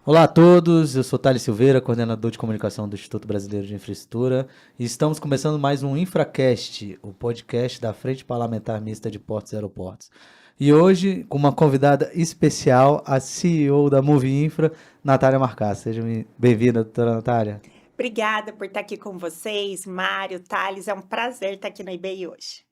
Olá a todos, eu sou Thales Silveira, coordenador de comunicação do Instituto Brasileiro de Infraestrutura, e estamos começando mais um InfraCast, o podcast da Frente Parlamentar Mista de Portos e Aeroportos. E hoje, com uma convidada especial, a CEO da Move Infra, Natália Marcassi. Seja bem-vinda, doutora Natália. Obrigada por estar aqui com vocês, Mário, Thales, é um prazer estar aqui no IBI hoje.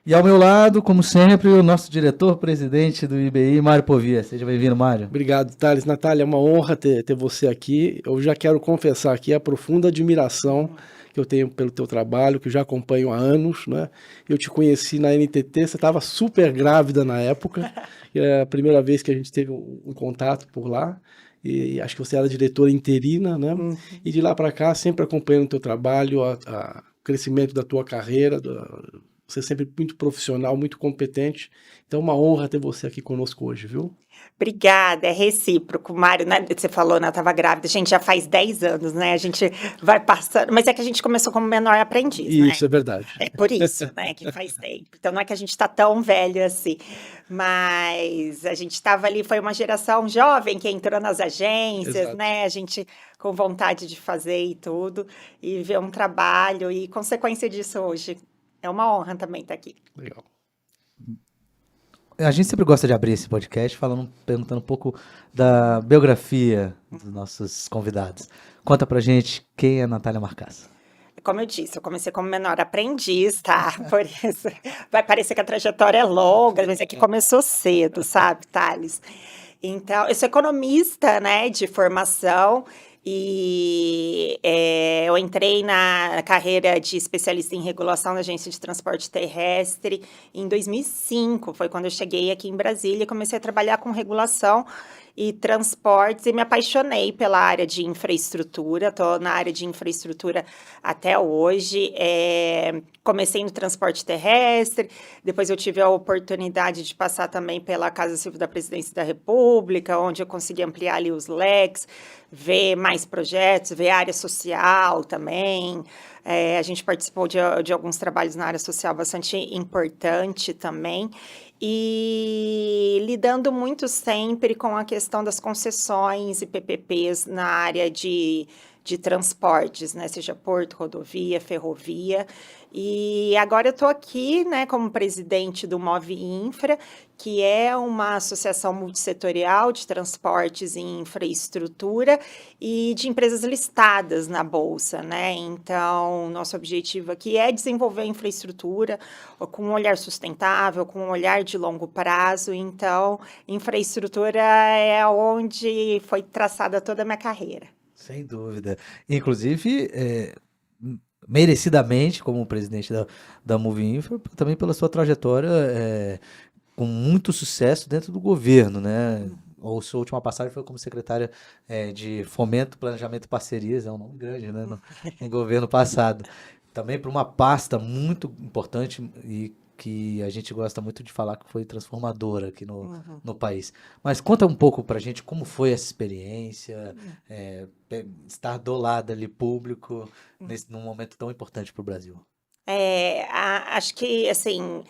E ao meu lado, como sempre, o nosso diretor-presidente do IBI, Mário Povia. Seja bem-vindo, Mário. Obrigado, Thales. Natália, é uma honra ter você aqui. Eu já quero confessar aqui a profunda admiração que eu tenho pelo teu trabalho, que eu já acompanho há anos, né? Eu te conheci na NTT, você estava super grávida na época, é a primeira vez que a gente teve um contato por lá, e acho que você era diretora interina, né? E de lá para cá, sempre acompanhando o teu trabalho, o crescimento da tua carreira, você é sempre muito profissional, muito competente. Então, é uma honra ter você aqui conosco hoje, viu? Obrigada, é recíproco, Mário, né? Você falou, né? Eu estava grávida, a gente já faz 10 anos, né? A gente vai passando, mas é que a gente começou como menor aprendiz, né? Isso, é verdade. É por isso, né, que faz tempo. Então, não é que a gente está tão velho assim, mas a gente estava ali, foi uma geração jovem que entrou nas agências, Exato. né? A gente com vontade de fazer e tudo, e ver um trabalho, e consequência disso hoje. É uma honra também estar aqui. Legal. A gente sempre gosta de abrir esse podcast perguntando um pouco da biografia dos nossos convidados. Conta pra gente quem é a Natália Marcassi. Como eu disse, eu comecei como menor aprendiz, tá? Por isso, vai parecer que a trajetória é longa, mas é que começou cedo, sabe, Thales? Então, eu sou economista, né, de formação, e eu entrei na carreira de especialista em regulação da Agência de Transporte Terrestre em 2005, foi quando eu cheguei aqui em Brasília e comecei a trabalhar com regulação e transportes e me apaixonei pela área de infraestrutura, estou na área de infraestrutura até hoje. Comecei no transporte terrestre, depois eu tive a oportunidade de passar também pela Casa Civil da Presidência da República, onde eu consegui ampliar ali os leques, ver mais projetos, ver área social também. A gente participou de alguns trabalhos na área social bastante importante também, e lidando muito sempre com a questão das concessões e PPPs na área de transportes, né? Seja porto, rodovia, ferrovia. E agora eu estou aqui, né, como presidente do Move Infra, que é uma associação multissetorial de transportes e infraestrutura e de empresas listadas na Bolsa, né? Então, nosso objetivo aqui é desenvolver a infraestrutura com um olhar sustentável, com um olhar de longo prazo. Então, infraestrutura é onde foi traçada toda a minha carreira. Sem dúvida. Inclusive, merecidamente, como presidente da Move Infra, também pela sua trajetória com muito sucesso dentro do governo, né? Ou sua última passagem foi como secretária de Fomento, Planejamento e Parcerias, é um nome grande, né? No governo passado. Também para uma pasta muito importante e que a gente gosta muito de falar que foi transformadora aqui no país. Mas conta um pouco pra gente como foi essa experiência, estar do lado ali público num momento tão importante para o Brasil. Acho que, assim,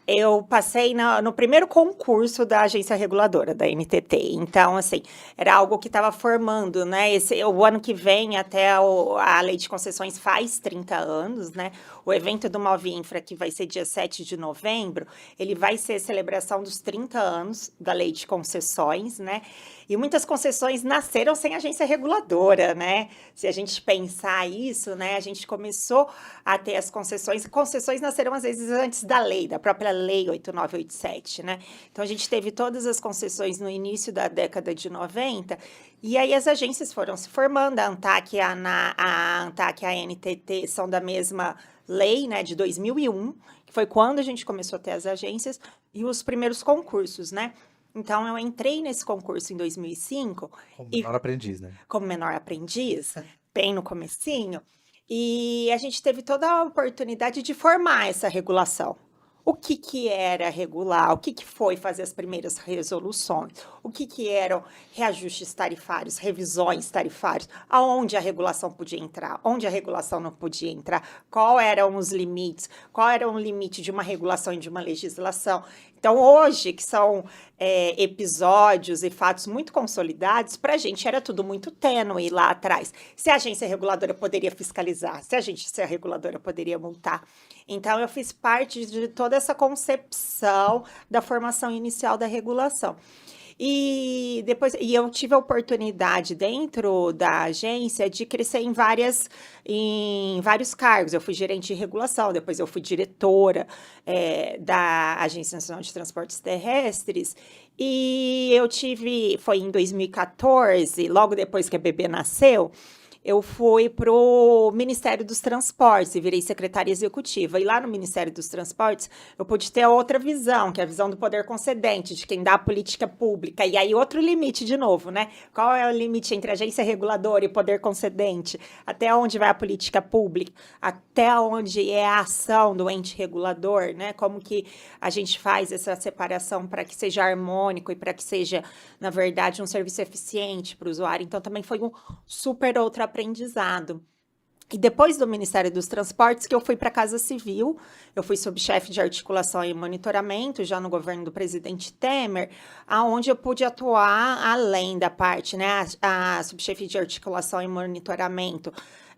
eu passei no primeiro concurso da agência reguladora, da NTT. Então, assim, era algo que estava formando, né? O ano que vem, até a lei de concessões faz 30 anos, né? O evento do Move Infra, que vai ser dia 7 de novembro, ele vai ser a celebração dos 30 anos da lei de concessões, né? E muitas concessões nasceram sem agência reguladora, né? Se a gente pensar isso, né? A gente começou a ter as concessões. Concessões nasceram, às vezes, antes da lei, da própria lei 8987, né? Então, a gente teve todas as concessões no início da década de 90, e aí as agências foram se formando. A ANTAC e a NTT são da mesma lei, né, de 2001, que foi quando a gente começou a ter as agências e os primeiros concursos, né? Então, eu entrei nesse concurso em 2005. Como menor aprendiz, né? Como menor aprendiz, bem no comecinho, e a gente teve toda a oportunidade de formar essa regulação. O que era regular? O que foi fazer as primeiras resoluções? O que eram reajustes tarifários, revisões tarifárias? Aonde a regulação podia entrar? Onde a regulação não podia entrar? Qual eram os limites? Qual era o limite de uma regulação e de uma legislação? Então, hoje, que são episódios e fatos muito consolidados, para a gente era tudo muito tênue lá atrás. Se a agência reguladora poderia fiscalizar, se a agência reguladora poderia multar. Então, eu fiz parte de toda essa concepção da formação inicial da regulação. E depois eu tive a oportunidade dentro da agência de crescer em vários cargos. Eu fui gerente de regulação, depois eu fui diretora da Agência Nacional de Transportes Terrestres. E foi em 2014, logo depois que a bebê nasceu, eu fui para o Ministério dos Transportes e virei secretária executiva. E lá no Ministério dos Transportes, eu pude ter outra visão, que é a visão do poder concedente, de quem dá a política pública. E aí, outro limite de novo, né? Qual é o limite entre agência reguladora e poder concedente? Até onde vai a política pública? Até onde é a ação do ente regulador, né? Como que a gente faz essa separação para que seja harmônico e para que seja, na verdade, um serviço eficiente para o usuário. Então, também foi um super outro aprendizado. E depois do Ministério dos Transportes, que eu fui para a Casa Civil, eu fui subchefe de articulação e monitoramento, já no governo do presidente Temer, aonde eu pude atuar além da parte, né, a subchefe de articulação e monitoramento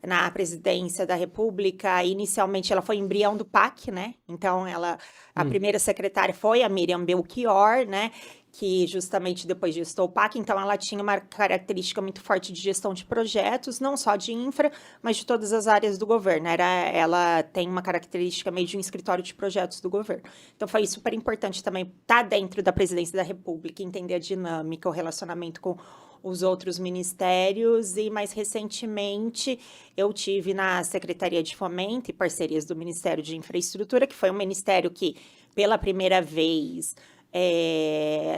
na presidência da República. Inicialmente ela foi embrião do PAC, né, então a primeira secretária foi a Miriam Belchior, né, que justamente depois de gestou o PAC, então ela tinha uma característica muito forte de gestão de projetos, não só de infra, mas de todas as áreas do governo. Ela tem uma característica meio de um escritório de projetos do governo. Então foi super importante também estar dentro da presidência da República, entender a dinâmica, o relacionamento com os outros ministérios, e mais recentemente eu tive na Secretaria de Fomento e Parcerias do Ministério de Infraestrutura, que foi um ministério que, pela primeira vez,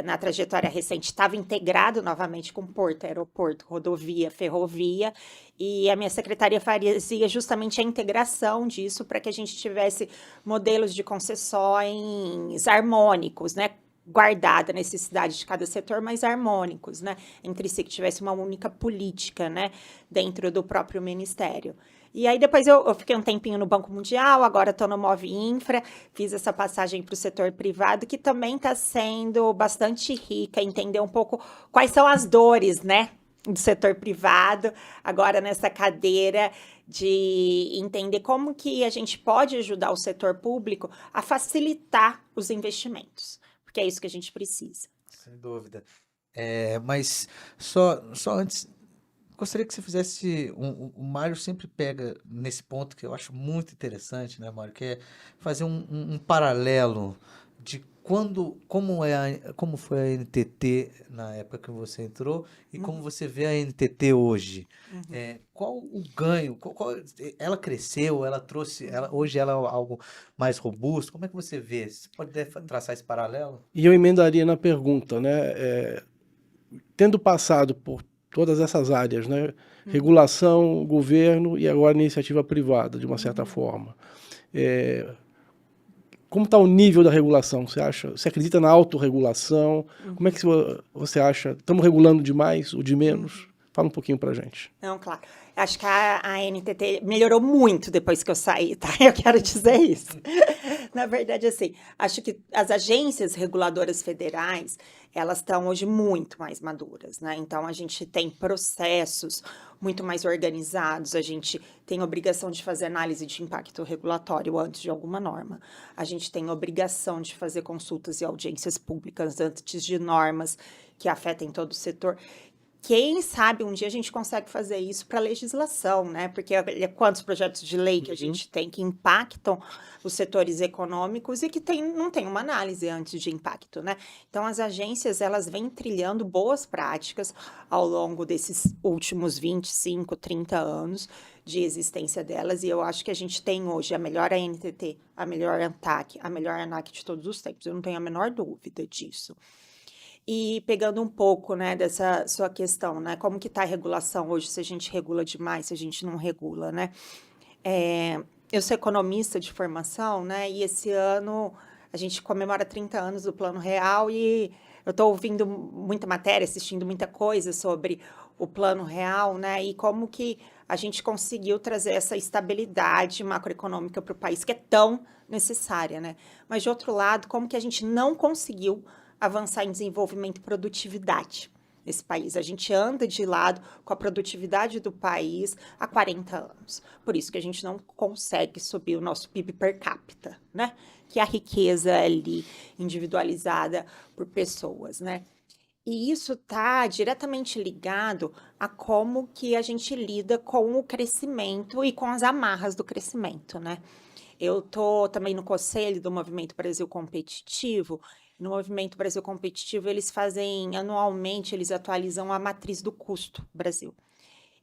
na trajetória recente, estava integrado novamente com porto, aeroporto, rodovia, ferrovia, e a minha secretaria fazia justamente a integração disso para que a gente tivesse modelos de concessões harmônicos, né? Guardada a necessidade de cada setor, mas harmônicos, né? Entre si, que tivesse uma única política, né? Dentro do próprio ministério. E aí depois eu fiquei um tempinho no Banco Mundial, agora estou no Move Infra, fiz essa passagem para o setor privado, que também está sendo bastante rica, entender um pouco quais são as dores, né, do setor privado, agora nessa cadeira de entender como que a gente pode ajudar o setor público a facilitar os investimentos, porque é isso que a gente precisa. Sem dúvida. Mas só antes, gostaria que você fizesse. O Mário sempre pega nesse ponto que eu acho muito interessante, né, Mário? Que é fazer um paralelo de como foi a NTT na época que você entrou e como você vê a NTT hoje. Qual o ganho? Ela cresceu, ela trouxe. Hoje ela é algo mais robusto. Como é que você vê? Você pode traçar esse paralelo? E eu emendaria na pergunta, né? Tendo passado por todas essas áreas, né? Regulação, governo e agora iniciativa privada, de uma certa forma. Como está o nível da regulação? Você acredita na autorregulação? Como é que você acha? Estamos regulando demais ou de menos? Fala um pouquinho para a gente. Não, claro. Acho que a NTT melhorou muito depois que eu saí, tá? Eu quero dizer isso. Na verdade, assim, acho que as agências reguladoras federais, elas estão hoje muito mais maduras, né? Então, a gente tem processos muito mais organizados, a gente tem obrigação de fazer análise de impacto regulatório antes de alguma norma, a gente tem obrigação de fazer consultas e audiências públicas antes de normas que afetem todo o setor. Quem sabe um dia a gente consegue fazer isso para legislação, né? Porque quantos projetos de lei que a gente tem que impactam os setores econômicos e que não tem uma análise antes de impacto, né? Então, as agências, elas vêm trilhando boas práticas ao longo desses últimos 25, 30 anos de existência delas, e eu acho que a gente tem hoje a melhor ANTT, a melhor ANTAC, a melhor ANAC de todos os tempos. Eu não tenho a menor dúvida disso. E pegando um pouco, né, dessa sua questão, né, como que está a regulação hoje, se a gente regula demais, se a gente não regula, né? Eu sou economista de formação, né, e esse ano a gente comemora 30 anos do Plano Real e eu estou ouvindo muita matéria, assistindo muita coisa sobre o Plano Real, né, e como que a gente conseguiu trazer essa estabilidade macroeconômica para o país que é tão necessária, né? Mas, de outro lado, como que a gente não conseguiu avançar em desenvolvimento e produtividade nesse país? A gente anda de lado com a produtividade do país há 40 anos. Por isso que a gente não consegue subir o nosso PIB per capita, né? Que é a riqueza ali individualizada por pessoas, né? E isso está diretamente ligado a como que a gente lida com o crescimento e com as amarras do crescimento, né? Eu estou também no conselho do Movimento Brasil Competitivo. No Movimento Brasil Competitivo, eles fazem anualmente, eles atualizam a matriz do custo Brasil.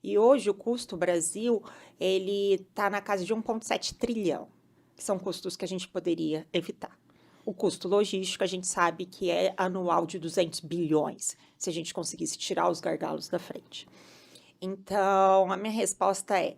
E hoje o custo Brasil, ele está na casa de 1,7 trilhão, que são custos que a gente poderia evitar. O custo logístico, a gente sabe que é anual de 200 bilhões, se a gente conseguisse tirar os gargalos da frente. Então, a minha resposta é,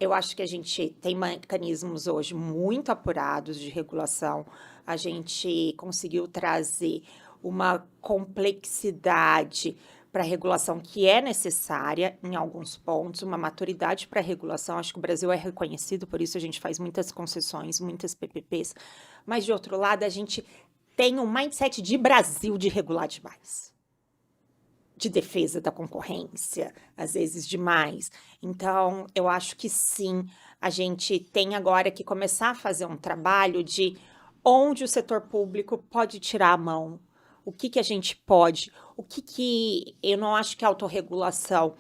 eu acho que a gente tem mecanismos hoje muito apurados de regulação, a gente conseguiu trazer uma complexidade para a regulação que é necessária em alguns pontos, uma maturidade para a regulação. Acho que o Brasil é reconhecido, por isso a gente faz muitas concessões, muitas PPPs, mas de outro lado a gente tem um mindset de Brasil de regular demais, de defesa da concorrência, às vezes demais. Então, eu acho que sim, a gente tem agora que começar a fazer um trabalho de onde o setor público pode tirar a mão, o que a gente pode, eu não acho que a autorregulação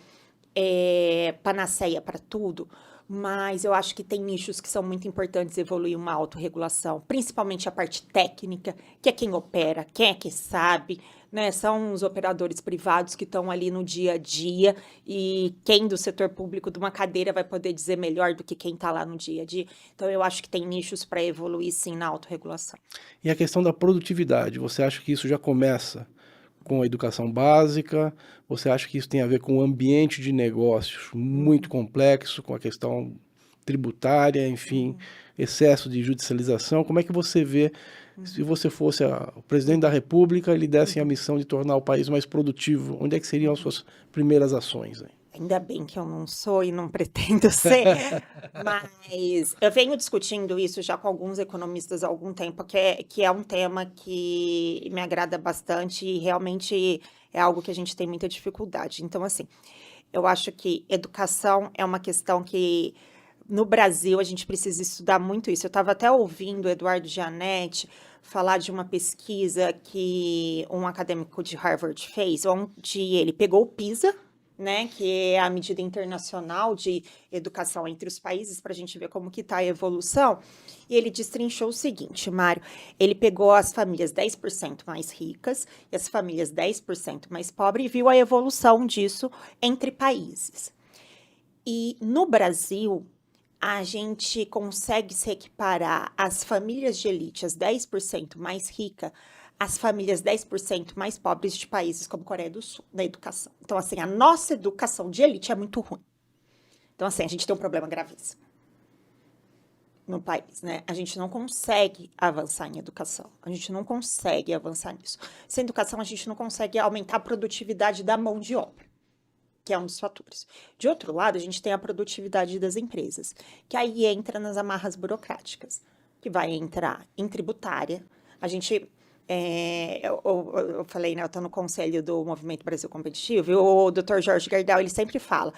é panaceia para tudo, mas eu acho que tem nichos que são muito importantes evoluir uma autorregulação, principalmente a parte técnica, que é quem opera, quem é que sabe, né? São os operadores privados que estão ali no dia a dia e quem do setor público de uma cadeira vai poder dizer melhor do que quem está lá no dia a dia. Então, eu acho que tem nichos para evoluir, sim, na autorregulação. E a questão da produtividade, você acha que isso já começa com a educação básica? Você acha que isso tem a ver com o ambiente de negócios muito complexo, com a questão tributária, enfim, excesso de judicialização? Como é que você vê, se você fosse o presidente da República e lhe dessem a missão de tornar o país mais produtivo, onde é que seriam as suas primeiras ações aí? Ainda bem que eu não sou e não pretendo ser, mas eu venho discutindo isso já com alguns economistas há algum tempo, que é um tema que me agrada bastante e realmente é algo que a gente tem muita dificuldade. Então, assim, eu acho que educação é uma questão que no Brasil a gente precisa estudar muito isso. Eu estava até ouvindo o Eduardo Gianetti falar de uma pesquisa que um acadêmico de Harvard fez, onde ele pegou o PISA, né, que é a medida internacional de educação entre os países, para a gente ver como que está a evolução, e ele destrinchou o seguinte, Mário, ele pegou as famílias 10% mais ricas e as famílias 10% mais pobres e viu a evolução disso entre países. E no Brasil, a gente consegue se equiparar as famílias de elite, as 10% mais ricas, as famílias 10% mais pobres de países como Coreia do Sul, na educação. Então, assim, a nossa educação de elite é muito ruim. Então, assim, a gente tem um problema gravíssimo no país, né? A gente não consegue avançar em educação. A gente não consegue avançar nisso. Sem educação, a gente não consegue aumentar a produtividade da mão de obra, que é um dos fatores. De outro lado, a gente tem a produtividade das empresas, que aí entra nas amarras burocráticas, que vai entrar em tributária. A gente... eu falei, né, eu estou no conselho do Movimento Brasil Competitivo, e o Dr. Jorge Gardel, ele sempre fala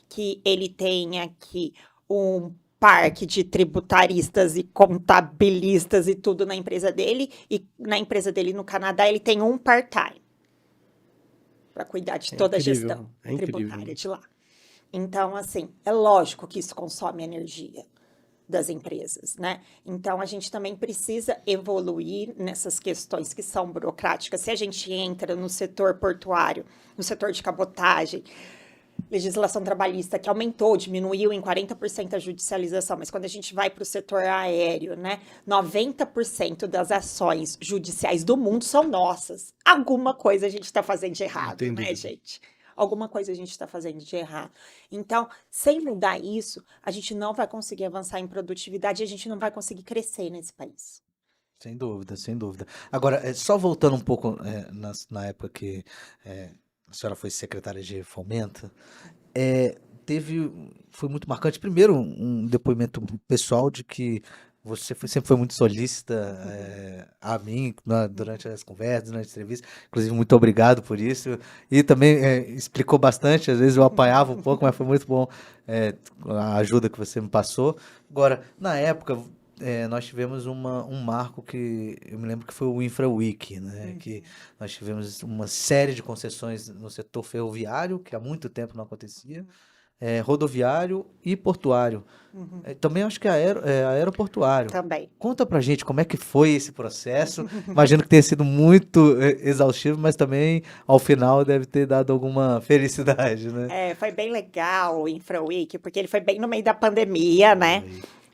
que ele tem aqui um parque de tributaristas e contabilistas e tudo na empresa dele, e na empresa dele no Canadá ele tem um part-time para cuidar de toda a gestão tributária de lá. Então, assim, é lógico que isso consome energia das empresas, né? Então, a gente também precisa evoluir nessas questões que são burocráticas. Se a gente entra no setor portuário, no setor de cabotagem, legislação trabalhista que aumentou, diminuiu em 40% a judicialização, mas quando a gente vai para o setor aéreo, né, 90% das ações judiciais do mundo são nossas. Alguma coisa a gente está fazendo de errado, né, gente? Alguma coisa a gente está fazendo de errado. Então, sem mudar isso, a gente não vai conseguir avançar em produtividade e a gente não vai conseguir crescer nesse país. Sem dúvida, sem dúvida. Agora, só voltando um pouco na época que a senhora foi secretária de Fomento, foi muito marcante. Primeiro, um depoimento pessoal de que você sempre foi muito solícita a mim durante as conversas, durante as entrevistas. Inclusive, muito obrigado por isso. E também explicou bastante. Às vezes eu apanhava um pouco, mas foi muito bom a ajuda que você me passou. Agora, na época, nós tivemos um marco que eu me lembro que foi o Infra Week, né? Que nós tivemos uma série de concessões no setor ferroviário, que há muito tempo não acontecia, rodoviário e portuário. Também acho que aeroportuário. Também. Conta pra gente como é que foi esse processo. Imagino que tenha sido muito exaustivo, mas também ao final deve ter dado alguma felicidade, né? Foi bem legal o Infra Week, porque ele foi bem no meio da pandemia, né?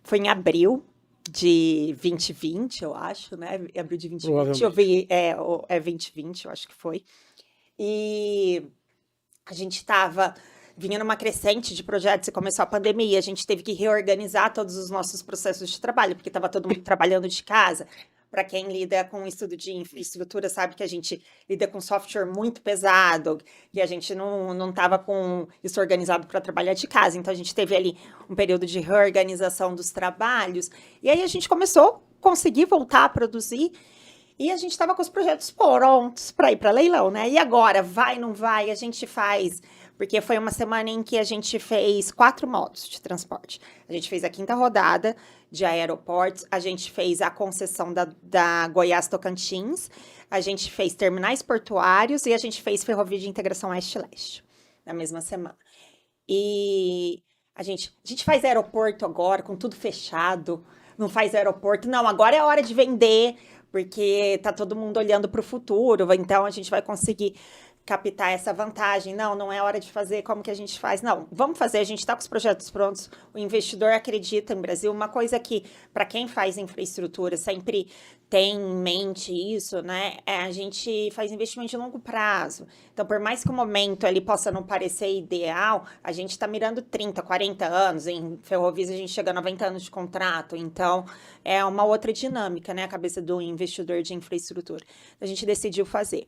Foi em abril de 2020, eu acho, né? Abril de 2020, eu vi, 2020, eu acho que foi. E a gente vinha numa crescente de projetos e começou a pandemia, a gente teve que reorganizar todos os nossos processos de trabalho, porque estava todo mundo trabalhando de casa. Para quem lida com estudo de infraestrutura, sabe que a gente lida com software muito pesado, e a gente não estava com isso organizado para trabalhar de casa. Então, a gente teve ali um período de reorganização dos trabalhos, e aí a gente começou a conseguir voltar a produzir, e a gente estava com os projetos prontos para ir para leilão, né? E agora, vai, não vai, a gente faz... Porque foi uma semana em que a gente fez 4 modos de transporte. A gente fez a 5ª rodada de aeroportos, a gente fez a concessão da Goiás Tocantins, a gente fez terminais portuários e a gente fez ferrovia de integração oeste-leste, na mesma semana. E a gente faz aeroporto agora, com tudo fechado, não faz aeroporto. Não, agora é a hora de vender, porque tá todo mundo olhando para o futuro, então a gente vai conseguir captar essa vantagem. Não é hora de fazer, como que a gente faz? Não, vamos fazer, a gente está com os projetos prontos, o investidor acredita no Brasil. Uma coisa que, para quem faz infraestrutura, sempre tem em mente isso, né? A gente faz investimento de longo prazo. Então, por mais que o momento ali possa não parecer ideal, a gente está mirando 30, 40 anos. Em ferrovias, a gente chega a 90 anos de contrato. Então, é uma outra dinâmica, né? A cabeça do investidor de infraestrutura. A gente decidiu fazer.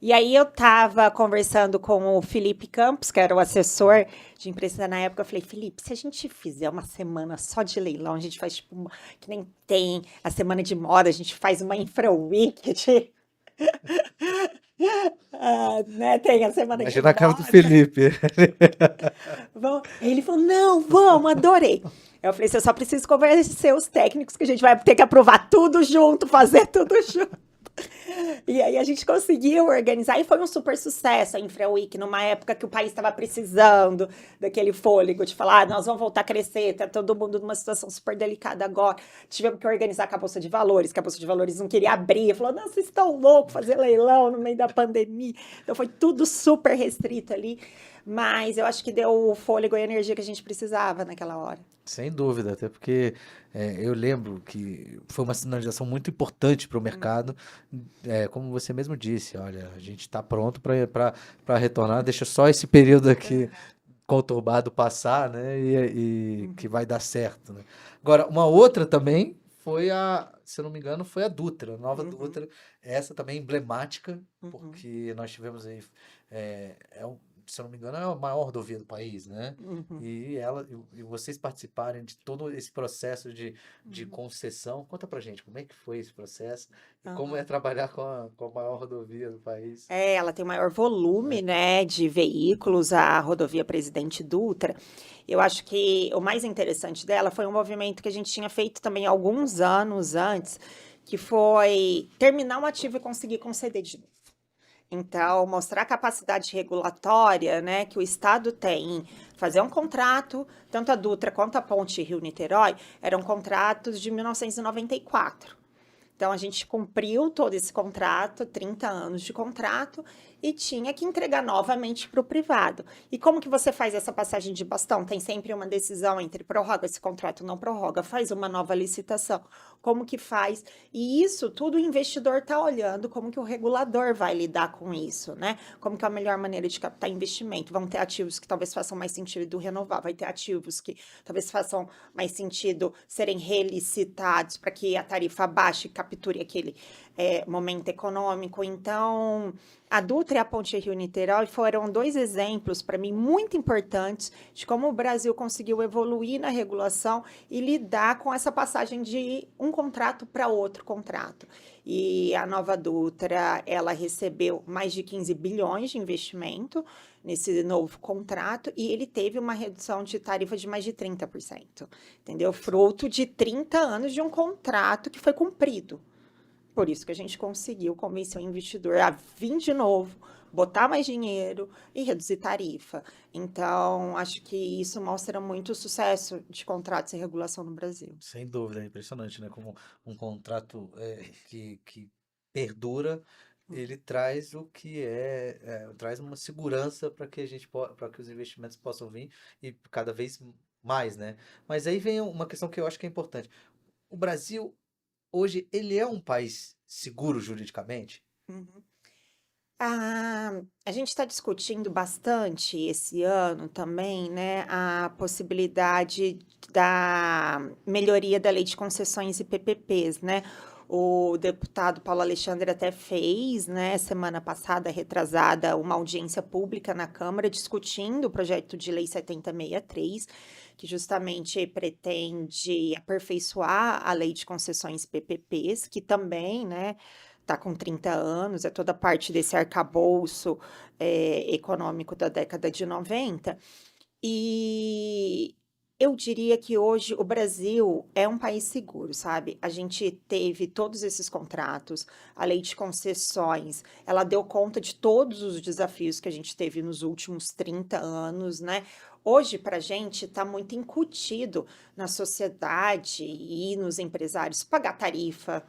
E aí eu estava conversando com o Felipe Campos, que era o assessor de imprensa na época. Eu falei, Felipe, se a gente fizer uma semana só de leilão, a gente faz tipo que nem tem a semana de moda, a gente faz uma Infra Week de... né? Tem a semana de moda. Imagina a cara do Felipe. Ele falou, não, vamos, adorei. Eu falei, eu só preciso convencer os técnicos que a gente vai ter que aprovar tudo junto, fazer tudo junto. E aí a gente conseguiu organizar e foi um super sucesso a Infra Week, numa época que o país estava precisando daquele fôlego de falar, nós vamos voltar a crescer, tá todo mundo numa situação super delicada agora. Tivemos que organizar com a Bolsa de Valores, que a Bolsa de Valores não queria abrir, falou, não, vocês estão loucos, fazer leilão no meio da pandemia. Então foi tudo super restrito ali, mas eu acho que deu o fôlego e a energia que a gente precisava naquela hora. Sem dúvida, até porque eu lembro que foi uma sinalização muito importante para o mercado, como você mesmo disse, olha, a gente está pronto para retornar, deixa só esse período aqui conturbado passar, né, e que vai dar certo, né? Agora, uma outra também foi se eu não me engano, foi a Dutra, a nova Dutra, essa também emblemática, porque nós tivemos aí, se eu não me engano, é a maior rodovia do país, né? E vocês participarem de todo esse processo de concessão. Conta pra gente, como é que foi esse processo e como é trabalhar com a maior rodovia do país? Ela tem o maior volume, né, de veículos, a rodovia Presidente Dutra. Eu acho que o mais interessante dela foi um movimento que a gente tinha feito também alguns anos antes, que foi terminar um ativo e conseguir conceder de novo. Então, mostrar a capacidade regulatória, né, que o Estado tem em fazer um contrato, tanto a Dutra quanto a Ponte Rio-Niterói, eram contratos de 1994. Então, a gente cumpriu todo esse contrato, 30 anos de contrato, e tinha que entregar novamente para o privado. E como que você faz essa passagem de bastão? Tem sempre uma decisão entre prorroga esse contrato, não prorroga, faz uma nova licitação. Como que faz? E isso tudo o investidor está olhando, como que o regulador vai lidar com isso, né? Como que é a melhor maneira de captar investimento? Vão ter ativos que talvez façam mais sentido renovar, vai ter ativos que talvez façam mais sentido serem relicitados para que a tarifa baixe e capture aquele momento econômico. Então, a Dutra e a Ponte Rio-Niterói foram 2 exemplos, para mim, muito importantes de como o Brasil conseguiu evoluir na regulação e lidar com essa passagem de um contrato para outro contrato. E a Nova Dutra, ela recebeu mais de 15 bilhões de investimento nesse novo contrato e ele teve uma redução de tarifa de mais de 30%, entendeu? Fruto de 30 anos de um contrato que foi cumprido. Por isso que a gente conseguiu convencer o investidor a vir de novo, botar mais dinheiro e reduzir tarifa. Então, acho que isso mostra muito o sucesso de contratos em regulação no Brasil. Sem dúvida, é impressionante, né? Como um contrato que perdura, ele traz o que traz uma segurança para que para que os investimentos possam vir e cada vez mais, né? Mas aí vem uma questão que eu acho que é importante. O Brasil, hoje, ele é um país seguro juridicamente? Uhum. A gente está discutindo bastante esse ano também, né, a possibilidade da melhoria da lei de concessões e PPPs, né? O deputado Paulo Alexandre até fez, né, semana passada, retrasada, uma audiência pública na Câmara discutindo o projeto de lei 7063, que justamente pretende aperfeiçoar a lei de concessões e PPPs, que também, né, está com 30 anos, é toda parte desse arcabouço econômico da década de 90. E eu diria que hoje o Brasil é um país seguro, sabe? A gente teve todos esses contratos, a lei de concessões, ela deu conta de todos os desafios que a gente teve nos últimos 30 anos, né? Hoje, para a gente, está muito incutido na sociedade e nos empresários pagar tarifa,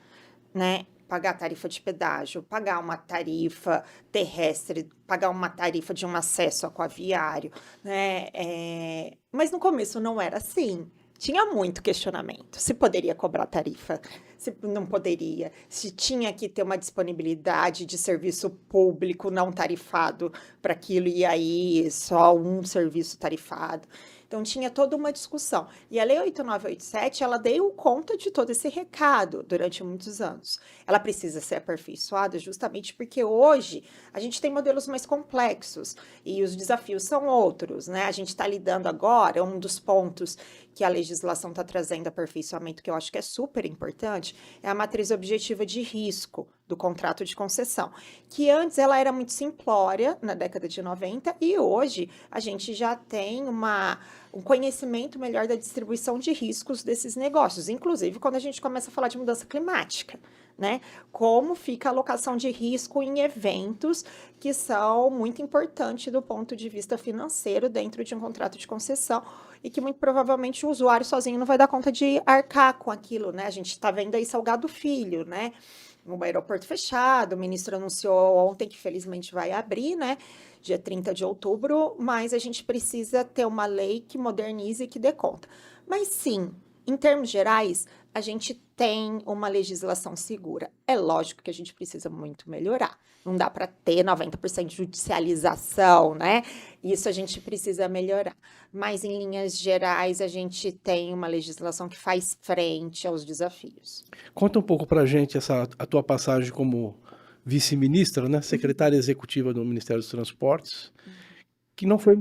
né? Pagar tarifa de pedágio, pagar uma tarifa terrestre, pagar uma tarifa de um acesso aquaviário, né? Mas no começo não era assim. Tinha muito questionamento. Se poderia cobrar tarifa, se não poderia, se tinha que ter uma disponibilidade de serviço público não tarifado para aquilo e aí só um serviço tarifado. Então, tinha toda uma discussão. E a Lei 8987, ela deu conta de todo esse recado durante muitos anos. Ela precisa ser aperfeiçoada justamente porque hoje a gente tem modelos mais complexos e os desafios são outros, né? A gente está lidando agora, um dos pontos que a legislação está trazendo aperfeiçoamento, que eu acho que é super importante, é a matriz objetiva de risco do contrato de concessão, que antes ela era muito simplória, na década de 90, e hoje a gente já tem um conhecimento melhor da distribuição de riscos desses negócios, inclusive quando a gente começa a falar de mudança climática, né? Como fica a alocação de risco em eventos que são muito importantes do ponto de vista financeiro dentro de um contrato de concessão e que muito provavelmente o usuário sozinho não vai dar conta de arcar com aquilo, né? A gente está vendo aí Salgado Filho, né? Um aeroporto fechado, o ministro anunciou ontem que felizmente vai abrir, né? Dia 30 de outubro, mas a gente precisa ter uma lei que modernize e que dê conta. Mas sim, em termos gerais, a gente tem uma legislação segura. É lógico que a gente precisa muito melhorar. Não dá para ter 90% de judicialização, né? Isso a gente precisa melhorar. Mas, em linhas gerais, a gente tem uma legislação que faz frente aos desafios. Conta um pouco para a gente a tua passagem como vice-ministra, né? Secretária executiva do Ministério dos Transportes, que não foi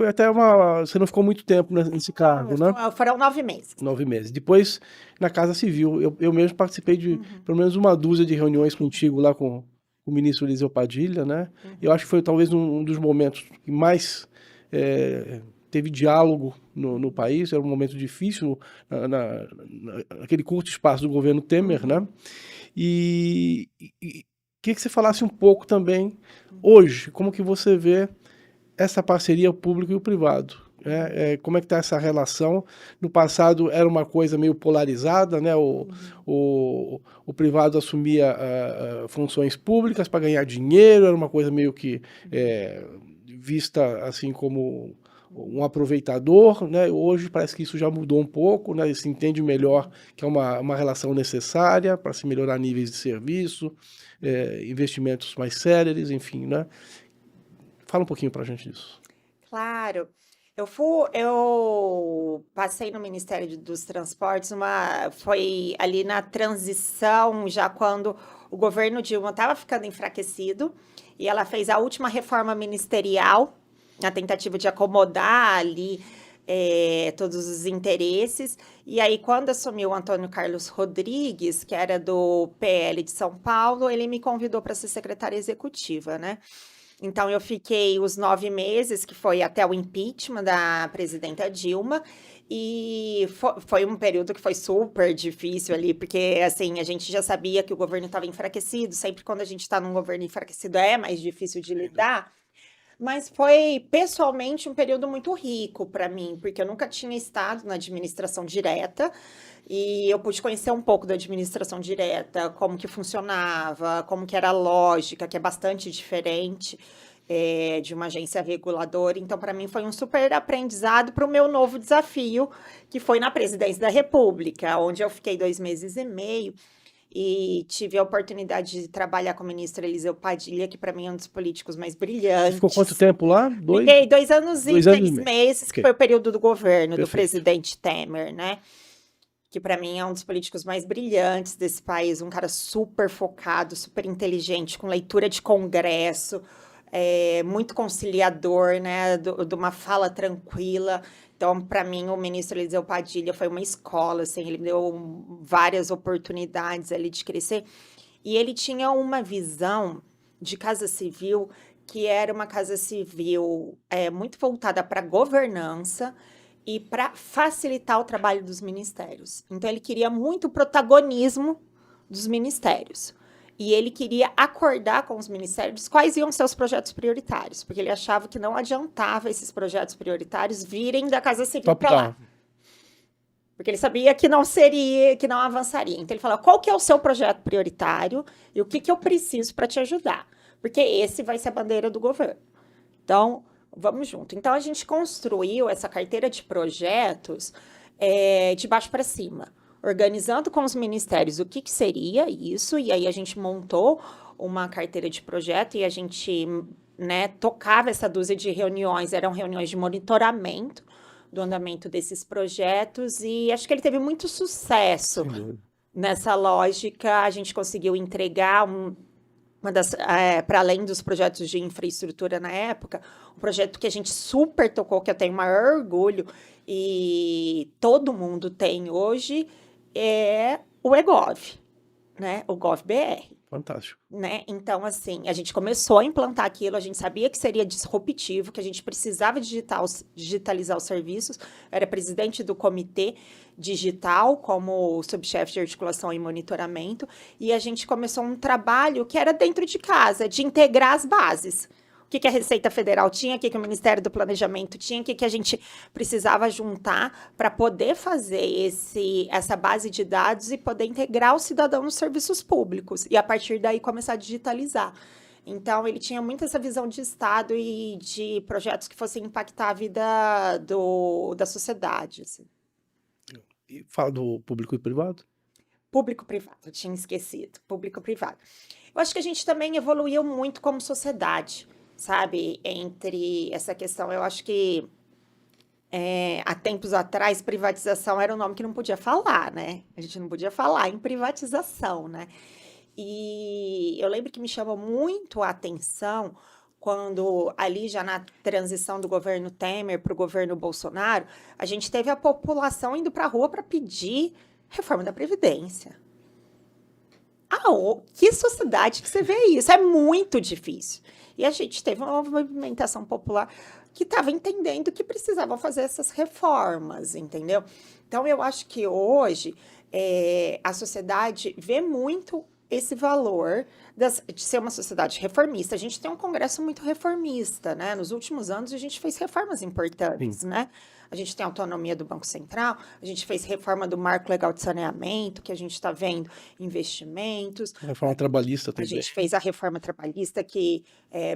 até você não ficou muito tempo nesse cargo, né? Foram 9 meses. 9 meses. Depois, na Casa Civil, eu mesmo participei de pelo menos uma dúzia de reuniões contigo lá com o ministro Eliseu Padilha, né? Eu acho que foi talvez um dos momentos que mais teve diálogo no país. Era um momento difícil naquele curto espaço do governo Temer, né? E queria que você falasse um pouco também, hoje, como que você vê essa parceria público e o privado, né? Como é que está essa relação? No passado era uma coisa meio polarizada, né? O privado assumia funções públicas para ganhar dinheiro, era uma coisa meio que vista assim como um aproveitador, né? Hoje parece que isso já mudou um pouco, né? Se entende melhor que é uma relação necessária para se melhorar níveis de serviço, investimentos mais céleres, enfim, né? Fala um pouquinho para a gente disso. Claro. Eu passei no Ministério dos Transportes, foi ali na transição, já quando o governo Dilma estava ficando enfraquecido, e ela fez a última reforma ministerial, na tentativa de acomodar ali todos os interesses. E aí, quando assumiu o Antônio Carlos Rodrigues, que era do PL de São Paulo, ele me convidou para ser secretária executiva, né? Então, eu fiquei os 9 meses, que foi até o impeachment da presidenta Dilma, e foi um período que foi super difícil ali, porque, assim, a gente já sabia que o governo estava enfraquecido, sempre quando a gente está num governo enfraquecido é mais difícil de lidar, mas foi, pessoalmente, um período muito rico para mim, porque eu nunca tinha estado na administração direta, e eu pude conhecer um pouco da administração direta, como que funcionava, como que era a lógica, que é bastante diferente de uma agência reguladora. Então, para mim, foi um super aprendizado para o meu novo desafio, que foi na presidência da República, onde eu fiquei 2 meses e meio, e tive a oportunidade de trabalhar com o ministro Eliseu Padilha, que para mim é um dos políticos mais Você ficou quanto brilhantes. tempo lá? Fiquei 2 anos e 2 anos e 6 meio. meses, que Ok, foi o período do governo do perfeito. presidente Temer, né? Que para mim é um dos políticos mais brilhantes desse país, um cara super focado, super inteligente, com leitura de congresso, muito conciliador, né? De uma fala tranquila. Então, para mim, o ministro Eliseu Padilha foi uma escola, assim, ele me deu várias oportunidades ali de crescer. E ele tinha uma visão de casa civil que era uma casa civil muito voltada para governança e para facilitar o trabalho dos ministérios. Então, ele queria muito protagonismo dos ministérios. E ele queria acordar com os ministérios quais iam ser os projetos prioritários, porque ele achava que não adiantava esses projetos prioritários virem da Casa Civil Top para lá. down. Porque ele sabia que não seria, que não avançaria. Então, ele falou, qual que é o seu projeto prioritário e o que, que eu preciso para te ajudar? Porque esse vai ser a bandeira do governo. Então, vamos junto. Então, a gente construiu essa carteira de projetos de baixo para cima, organizando com os ministérios o que, que seria isso, e aí a gente montou uma carteira de projeto e a gente tocava essa dúzia de reuniões, eram reuniões de monitoramento do andamento desses projetos, e acho que ele teve muito sucesso Sem dúvida. nessa lógica. A gente conseguiu entregar para além dos projetos de infraestrutura na época, um projeto que a gente super tocou, que eu tenho maior orgulho, e todo mundo tem hoje, é o eGov, né? O GovBR. Fantástico. Né? Então, assim, a gente começou a implantar aquilo, a gente sabia que seria disruptivo, que a gente precisava digitalizar os serviços. Eu era presidente do comitê digital, como subchefe de articulação e monitoramento, e a gente começou um trabalho que era dentro de casa, de integrar as bases. O que a Receita Federal tinha, o que o Ministério do Planejamento tinha, o que a gente precisava juntar para poder fazer essa base de dados e poder integrar o cidadão nos serviços públicos e, a partir daí, começar a digitalizar. Então, ele tinha muito essa visão de Estado e de projetos que fossem impactar a vida da sociedade. Assim. E fala do público e privado? Público-privado, eu tinha esquecido. Público-privado. Eu acho que a gente também evoluiu muito como sociedade, sabe, entre essa questão. Eu acho que há tempos atrás, privatização era um nome que não podia falar, né? A gente não podia falar em privatização, né? E eu lembro que me chamou muito a atenção quando, ali já na transição do governo Temer para o governo Bolsonaro, a gente teve a população indo para a rua para pedir reforma da Previdência. Que sociedade que você vê isso? É muito difícil. E a gente teve uma movimentação popular que estava entendendo que precisavam fazer essas reformas, entendeu? Então, eu acho que hoje a sociedade vê muito esse valor de ser uma sociedade reformista. A gente tem um Congresso muito reformista, né? Nos últimos anos, a gente fez reformas importantes, né? A gente tem a autonomia do Banco Central, a gente fez reforma do Marco Legal de Saneamento, que a gente está vendo investimentos. A reforma trabalhista A também. gente fez a reforma trabalhista, que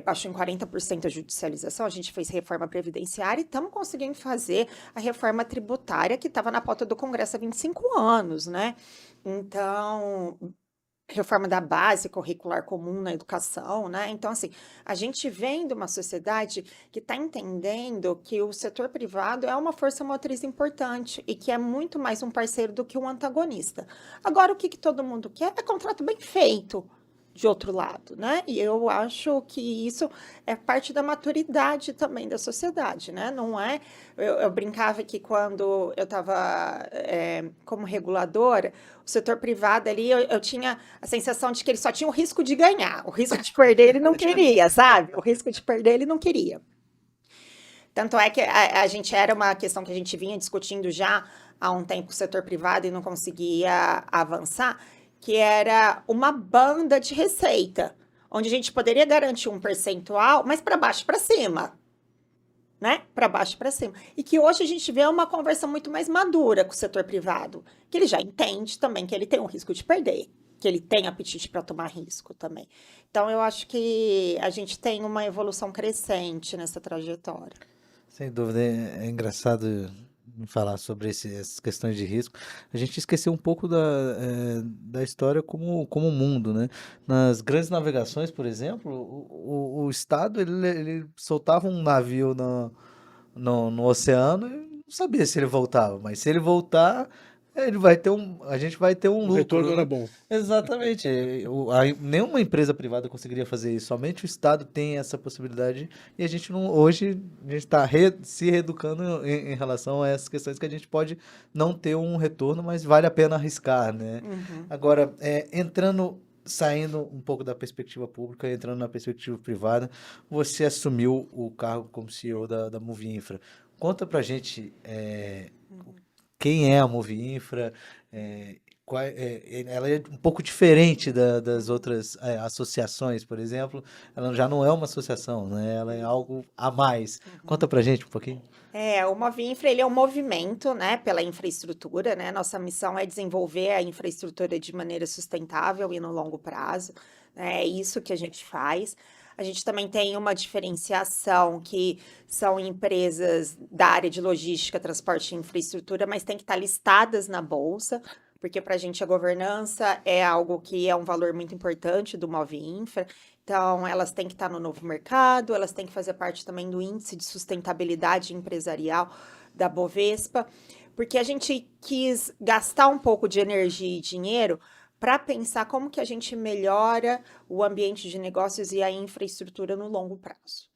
baixou em 40% a judicialização. A gente fez reforma previdenciária e estamos conseguindo fazer a reforma tributária, que estava na pauta do Congresso há 25 anos, né? Então, reforma da base curricular comum na educação, né? Então, assim, a gente vem de uma sociedade que está entendendo que o setor privado é uma força motriz importante e que é muito mais um parceiro do que um antagonista. Agora, o que todo mundo quer é contrato bem feito. De outro lado, né? E eu acho que isso é parte da maturidade também da sociedade, né? Não é. Eu brincava que quando eu estava como reguladora, o setor privado ali, eu tinha a sensação de que ele só tinha o risco de ganhar, o risco de perder ele não queria, sabe? O risco de perder ele não queria. Tanto é que a gente era uma questão que a gente vinha discutindo já há um tempo com o setor privado e não conseguia avançar, que era uma banda de receita, onde a gente poderia garantir um percentual, mas para baixo para cima, né? Para baixo para cima. E que hoje a gente vê uma conversa muito mais madura com o setor privado, que ele já entende também que ele tem um risco de perder, que ele tem apetite para tomar risco também. Então, eu acho que a gente tem uma evolução crescente nessa trajetória. Sem dúvida, é engraçado falar sobre essas questões de risco. A gente esqueceu um pouco da história como mundo, né? Nas grandes navegações, por exemplo, o Estado ele soltava um navio no oceano e não sabia se ele voltava, mas se ele voltar, a gente vai ter um O retorno lucro, era né? bom. Exatamente. Nenhuma empresa privada conseguiria fazer isso. Somente o Estado tem essa possibilidade e a gente não, hoje a gente está se reeducando em relação a essas questões que a gente pode não ter um retorno, mas vale a pena arriscar, né? Uhum. Agora, saindo um pouco da perspectiva pública, entrando na perspectiva privada, você assumiu o cargo como CEO da Movi Infra. Conta pra gente quem é a Movi Infra, ela é um pouco diferente das outras associações, por exemplo. Ela já não é uma associação, né? Ela é algo a mais. Conta pra gente um pouquinho. O Movinfra, ele é um movimento, né, pela infraestrutura, né? Nossa missão é desenvolver a infraestrutura de maneira sustentável e no longo prazo, né? É isso que a gente faz. A gente também tem uma diferenciação que são empresas da área de logística, transporte e infraestrutura, mas tem que estar listadas na bolsa, porque para a gente a governança é algo que é um valor muito importante do Movinfra. Então, elas têm que estar no novo mercado, elas têm que fazer parte também do índice de sustentabilidade empresarial da Bovespa, porque a gente quis gastar um pouco de energia e dinheiro para pensar como que a gente melhora o ambiente de negócios e a infraestrutura no longo prazo.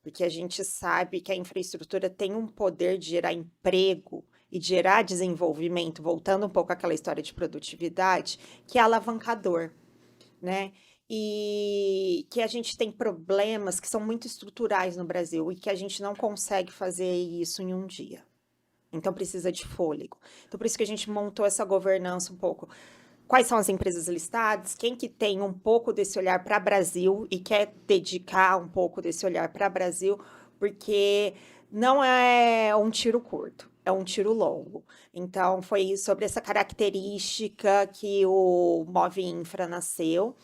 Porque a gente sabe que a infraestrutura tem um poder de gerar emprego e de gerar desenvolvimento, voltando um pouco àquela história de produtividade, que é alavancador, né? E que a gente tem problemas que são muito estruturais no Brasil e que a gente não consegue fazer isso em um dia. Então precisa de fôlego. Então por isso que a gente montou essa governança um pouco. Quais são as empresas listadas? Quem que tem um pouco desse olhar para Brasil e quer dedicar um pouco desse olhar para Brasil, porque não é um tiro curto, é um tiro longo. Então foi sobre essa característica que o Move Infra nasceu.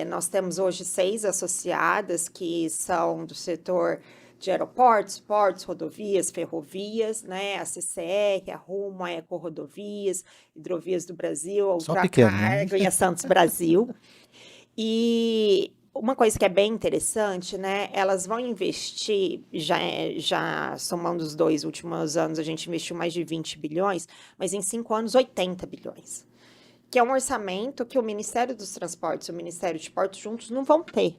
Nós temos hoje 6 associadas que são do setor de aeroportos, portos, rodovias, ferrovias, né? A CCR, a Rumo, a Eco Rodovias, Hidrovias do Brasil, a Só pequeno, né? Ultracargo e a Santos Brasil. E uma coisa que é bem interessante, né? Elas vão investir, já somando os 2 últimos anos, a gente investiu mais de 20 bilhões, mas em 5 anos, 80 bilhões. Que é um orçamento que o Ministério dos Transportes e o Ministério de Portos juntos não vão ter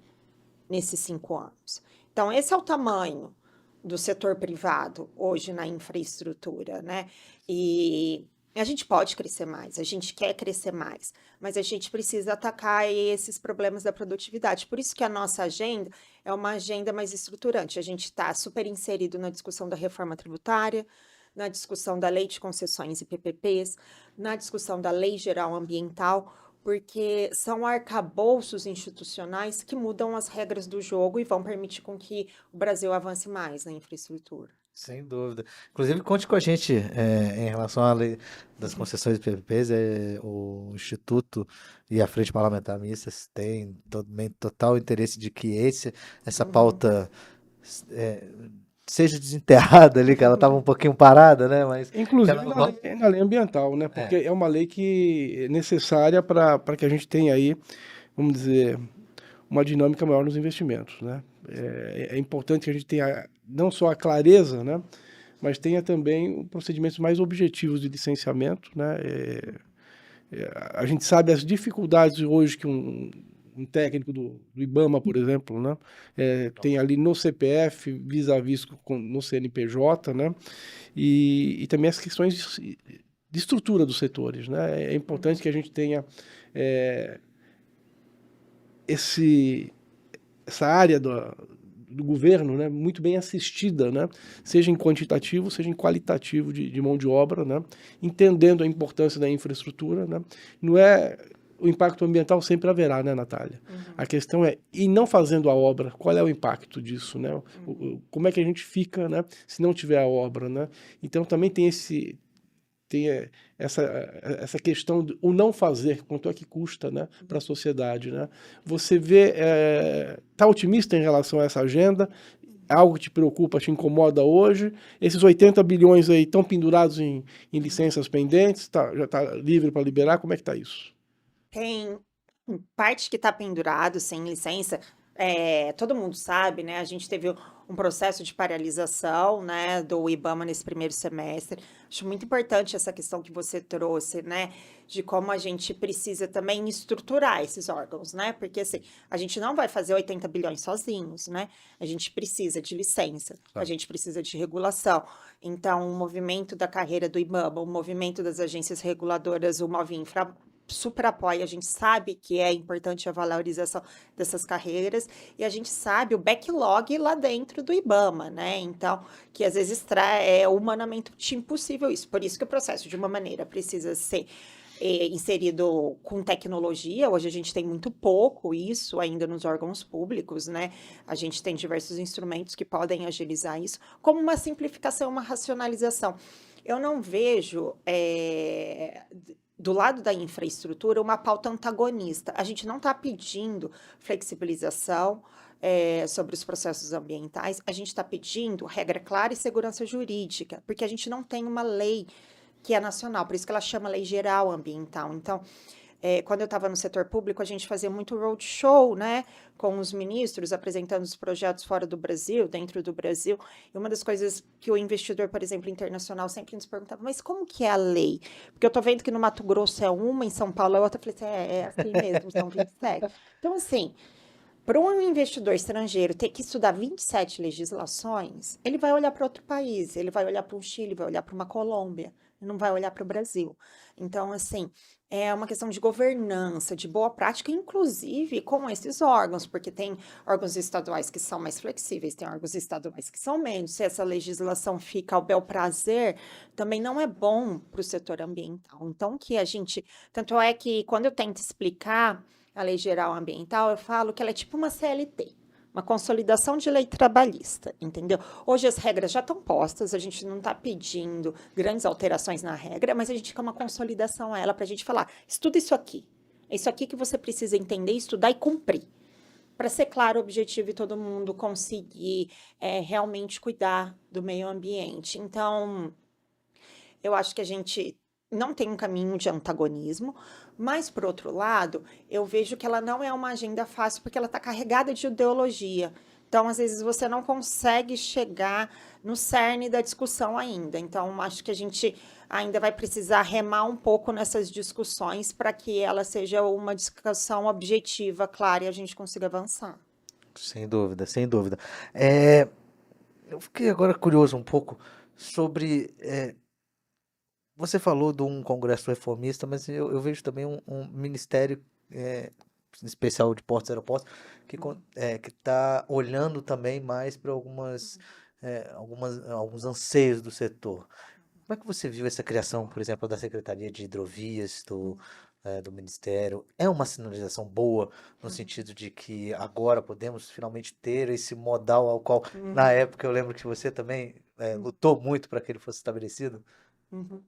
nesses 5 anos. Então, esse é o tamanho do setor privado hoje na infraestrutura, né? E a gente pode crescer mais, a gente quer crescer mais, mas a gente precisa atacar esses problemas da produtividade. Por isso que a nossa agenda é uma agenda mais estruturante. A gente está super inserido na discussão da reforma tributária, na discussão da lei de concessões e PPPs, na discussão da lei geral ambiental, porque são arcabouços institucionais que mudam as regras do jogo e vão permitir com que o Brasil avance mais na infraestrutura. Sem dúvida. Inclusive, conte com a gente em relação à lei das concessões e PPPs. O Instituto e a Frente Parlamentar Mistas têm também total interesse de que essa pauta seja desenterrada ali, que ela estava um pouquinho parada, né? Mas que Inclusive ela não... na lei ambiental, né? Porque é uma lei que é necessária para que a gente tenha aí, vamos dizer, uma dinâmica maior nos investimentos, né? É importante que a gente tenha não só a clareza, né? Mas tenha também procedimentos mais objetivos de licenciamento, né? A gente sabe as dificuldades hoje que um técnico do IBAMA, por exemplo, né? Tem ali no CPF, vis-à-vis no CNPJ, né? E também as questões de estrutura dos setores, né? É importante que a gente tenha essa área do governo, né, muito bem assistida, né, seja em quantitativo, seja em qualitativo de mão de obra, né, entendendo a importância da infraestrutura, né, não é o impacto ambiental sempre haverá, né, Natália? A questão é, e não fazendo a obra, qual é o impacto disso, né? Como é que a gente fica, né, se não tiver a obra, né? Então também tem essa questão do o não fazer, quanto é que custa, né, para a sociedade, né? Você vê, tá otimista em relação a essa agenda? Algo que te preocupa, te incomoda hoje? Esses 80 bilhões aí estão pendurados em licenças pendentes? Já está livre para liberar? Como é que está isso? Tem parte que está pendurado sem licença, todo mundo sabe, né? A gente teve um processo de paralisação, né, do IBAMA nesse primeiro semestre. Acho muito importante essa questão que você trouxe, né, de como a gente precisa também estruturar esses órgãos, né? Porque assim, a gente não vai fazer 80 bilhões sozinhos, né? A gente precisa de licença, a gente precisa de regulação. Então, o movimento da carreira do IBAMA, o movimento das agências reguladoras, o Movinfra super apoia, a gente sabe que é importante a valorização dessas carreiras e a gente sabe o backlog lá dentro do IBAMA, né? Então, que às vezes é humanamente impossível isso. Por isso que o processo, de uma maneira, precisa ser inserido com tecnologia. Hoje a gente tem muito pouco isso ainda nos órgãos públicos, né? A gente tem diversos instrumentos que podem agilizar isso, como uma simplificação, uma racionalização. Eu não vejo do lado da infraestrutura, uma pauta antagonista. A gente não está pedindo flexibilização sobre os processos ambientais, a gente está pedindo regra clara e segurança jurídica, porque a gente não tem uma lei que é nacional, por isso que ela chama Lei Geral Ambiental. Então, quando eu estava no setor público, a gente fazia muito roadshow, né, com os ministros, apresentando os projetos fora do Brasil, dentro do Brasil. E uma das coisas que o investidor, por exemplo, internacional, sempre nos perguntava, mas como que é a lei? Porque eu estou vendo que no Mato Grosso é uma, em São Paulo é outra. Eu falei assim, é assim mesmo, são 27. Então, assim, para um investidor estrangeiro ter que estudar 27 legislações, ele vai olhar para outro país, ele vai olhar para um Chile, vai olhar para uma Colômbia, não vai olhar para o Brasil. Então, assim, é uma questão de governança, de boa prática, inclusive com esses órgãos, porque tem órgãos estaduais que são mais flexíveis, tem órgãos estaduais que são menos. Se essa legislação fica ao bel prazer, também não é bom para o setor ambiental. Então, que a gente. Tanto é que quando eu tento explicar a Lei Geral Ambiental, eu falo que ela é tipo uma CLT. Uma consolidação de lei trabalhista, entendeu? Hoje as regras já estão postas, a gente não está pedindo grandes alterações na regra, mas a gente quer uma consolidação a ela para a gente falar, estuda isso aqui. É isso aqui que você precisa entender, estudar e cumprir. Para ser claro o objetivo e todo mundo conseguir realmente cuidar do meio ambiente. Então, eu acho que a gente não tem um caminho de antagonismo, mas, por outro lado, eu vejo que ela não é uma agenda fácil, porque ela está carregada de ideologia. Então, às vezes, você não consegue chegar no cerne da discussão ainda. Então, acho que a gente ainda vai precisar remar um pouco nessas discussões para que ela seja uma discussão objetiva, clara, e a gente consiga avançar. Sem dúvida, sem dúvida. Eu fiquei agora curioso um pouco sobre. Você falou de um congresso reformista, mas eu vejo também um ministério especial de portos e aeroportos que está olhando também mais para alguns anseios do setor. Como é que você viu essa criação, por exemplo, da Secretaria de Hidrovias do Ministério? É uma sinalização boa no sentido de que agora podemos finalmente ter esse modal ao qual, na época, eu lembro que você também lutou muito para que ele fosse estabelecido? Uhum.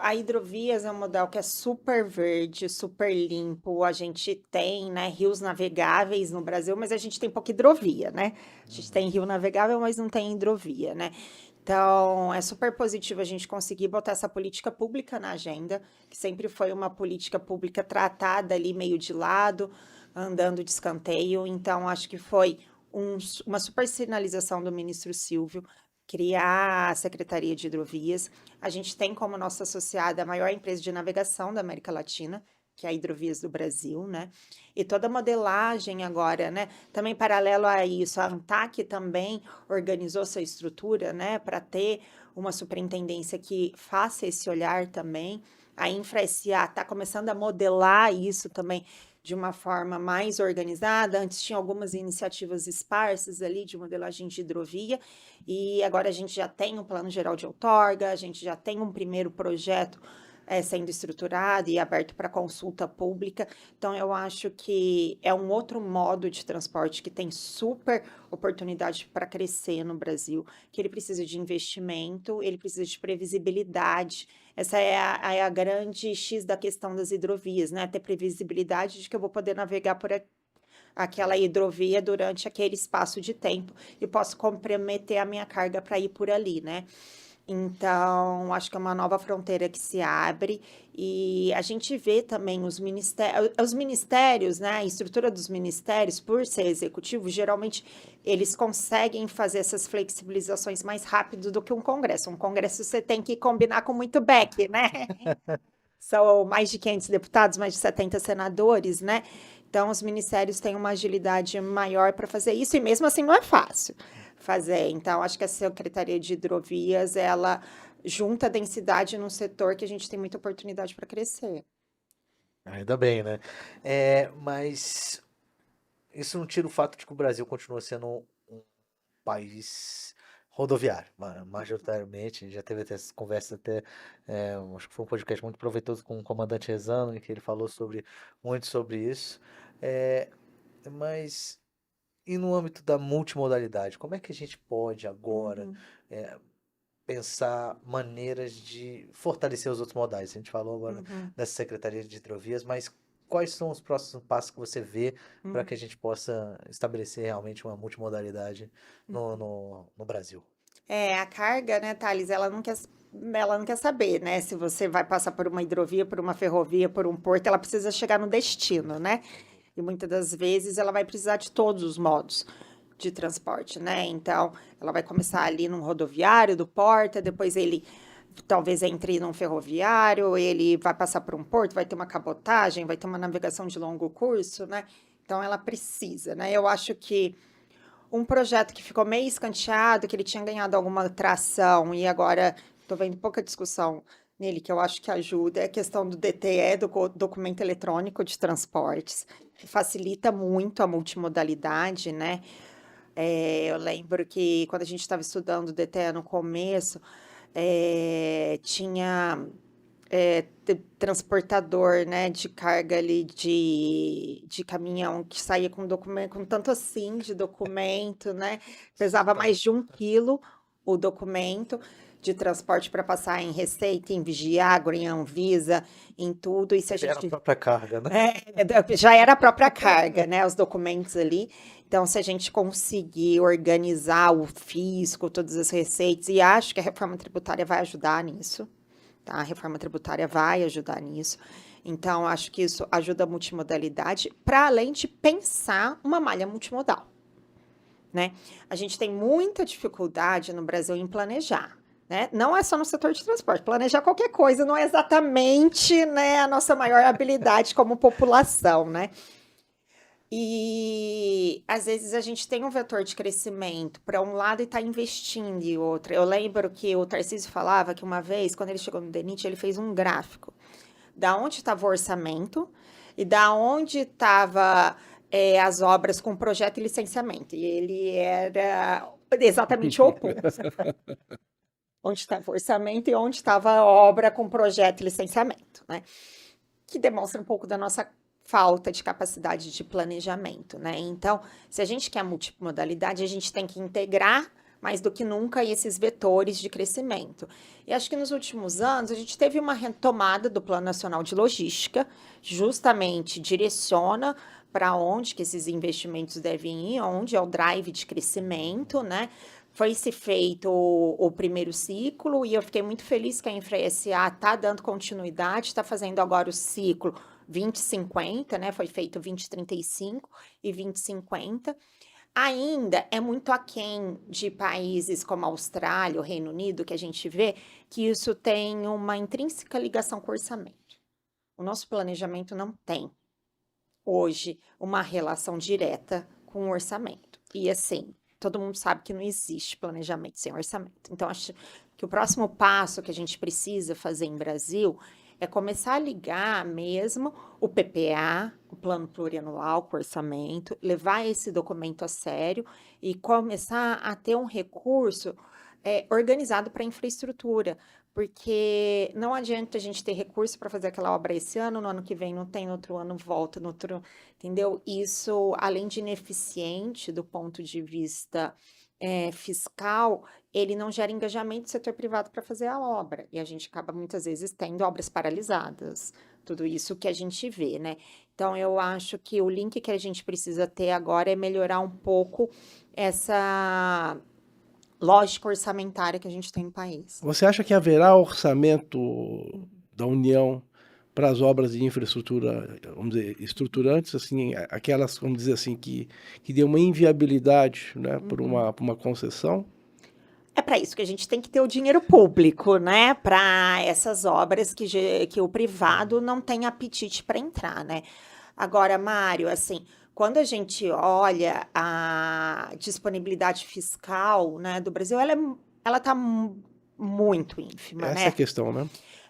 A Hidrovias é um modal que é super verde, super limpo. A gente tem, né, rios navegáveis no Brasil, mas a gente tem pouca hidrovia, né? A gente tem rio navegável, mas não tem hidrovia, né? Então, é super positivo a gente conseguir botar essa política pública na agenda, que sempre foi uma política pública tratada ali meio de lado, andando de escanteio. Então, acho que foi uma super sinalização do ministro Silvio criar a Secretaria de Hidrovias. A gente tem como nossa associada a maior empresa de navegação da América Latina, que é a Hidrovias do Brasil, né? E toda a modelagem agora, né? Também paralelo a isso, a ANTAQ também organizou sua estrutura, né? Para ter uma superintendência que faça esse olhar também. A Infra SA está começando a modelar isso também de uma forma mais organizada. Antes tinha algumas iniciativas esparsas ali de modelagem de hidrovia, e agora a gente já tem um plano geral de outorga, a gente já tem um primeiro projeto sendo estruturado e aberto para consulta pública. Então, eu acho que é um outro modo de transporte que tem super oportunidade para crescer no Brasil, que ele precisa de investimento, ele precisa de previsibilidade. Essa é a grande X da questão das hidrovias, né? Ter previsibilidade de que eu vou poder navegar por aquela hidrovia durante aquele espaço de tempo e posso comprometer a minha carga para ir por ali, né? Então, acho que é uma nova fronteira que se abre, e a gente vê também os ministérios, né? A estrutura dos ministérios, por ser executivo, geralmente eles conseguem fazer essas flexibilizações mais rápido do que um congresso. Um congresso você tem que combinar com muito back, né? São mais de 500 deputados, mais de 70 senadores, né? Então, os ministérios têm uma agilidade maior para fazer isso, e mesmo assim não é fácil fazer. Então, acho que a Secretaria de Hidrovias, ela junta densidade num setor que a gente tem muita oportunidade para crescer. Ainda bem, né? Mas isso não tira o fato de que o Brasil continua sendo um país rodoviário, majoritariamente. Já teve até essa conversa, acho que foi um podcast muito proveitoso com o comandante Rezano, em que ele falou muito sobre isso. É, mas e no âmbito da multimodalidade, como é que a gente pode agora pensar maneiras de fortalecer os outros modais? A gente falou agora dessa Secretaria de Hidrovias, mas quais são os próximos passos que você vê para que a gente possa estabelecer realmente uma multimodalidade no Brasil? A carga, né, Thales, ela não quer saber, né, se você vai passar por uma hidrovia, por uma ferrovia, por um porto, ela precisa chegar no destino, né? E muitas das vezes ela vai precisar de todos os modos de transporte, né? Então, ela vai começar ali num rodoviário do porta, depois ele talvez entre num ferroviário, ele vai passar por um porto, vai ter uma cabotagem, vai ter uma navegação de longo curso, né? Então, ela precisa, né? Eu acho que um projeto que ficou meio escanteado, que ele tinha ganhado alguma tração e agora estou vendo pouca discussão nele, que eu acho que ajuda, é a questão do DTE, do documento eletrônico de transportes, que facilita muito a multimodalidade, né? Eu lembro que quando a gente estava estudando o DTE no começo, tinha transportador, né, de carga ali de caminhão que saía com documento, com tanto assim de documento, né? Pesava mais de 1 quilo o documento de transporte para passar em Receita, em Vigiagro, em Anvisa, em tudo. E se a Era a gente própria carga, né? já era a própria carga, né? Os documentos ali. Então, se a gente conseguir organizar o fisco, todas as receitas, e acho que a reforma tributária vai ajudar nisso, tá? A reforma tributária vai ajudar nisso. Então, acho que isso ajuda a multimodalidade, para além de pensar uma malha multimodal, né? A gente tem muita dificuldade no Brasil em planejar, né? Não é só no setor de transporte. Planejar qualquer coisa não é exatamente, né, a nossa maior habilidade como população, né? E às vezes a gente tem um vetor de crescimento para um lado e está investindo em outro. Eu lembro que o Tarcísio falava que uma vez, quando ele chegou no DENIT, ele fez um gráfico da onde estava o orçamento e da onde estava as obras com projeto e licenciamento. E ele era exatamente o oposto. Onde estava o orçamento e onde estava a obra com projeto e licenciamento, né? Que demonstra um pouco da nossa falta de capacidade de planejamento, né? Então, se a gente quer multimodalidade, a gente tem que integrar mais do que nunca esses vetores de crescimento. E acho que nos últimos anos a gente teve uma retomada do Plano Nacional de Logística, justamente direciona para onde que esses investimentos devem ir, onde é o drive de crescimento, né? Foi-se feito o primeiro ciclo e eu fiquei muito feliz que a InfraSA está dando continuidade, está fazendo agora o ciclo 2050, né? Foi feito 2035 e 2050. Ainda é muito aquém de países como a Austrália, o Reino Unido, que a gente vê que isso tem uma intrínseca ligação com o orçamento. O nosso planejamento não tem, hoje, uma relação direta com o orçamento. E assim, todo mundo sabe que não existe planejamento sem orçamento. Então, acho que o próximo passo que a gente precisa fazer em Brasil é começar a ligar mesmo o PPA, o Plano Plurianual, com o orçamento, levar esse documento a sério e começar a ter um recurso organizado para infraestrutura, porque não adianta a gente ter recurso para fazer aquela obra esse ano, no ano que vem não tem, no outro ano volta, no outro, entendeu? Isso, além de ineficiente do ponto de vista fiscal, ele não gera engajamento do setor privado para fazer a obra. E a gente acaba muitas vezes tendo obras paralisadas. Tudo isso que a gente vê, né? Então, eu acho que o link que a gente precisa ter agora é melhorar um pouco essa lógica orçamentária que a gente tem no país. Você acha que haverá orçamento da União para as obras de infraestrutura, vamos dizer, estruturantes, assim, aquelas, vamos dizer assim, que dê uma inviabilidade, né, por uma concessão? É para isso que a gente tem que ter o dinheiro público, né? Para essas obras que o privado não tem apetite para entrar, né? Agora, Mário, assim, quando a gente olha a disponibilidade fiscal, né, do Brasil, ela está muito ínfima, Essa é né? a questão, né?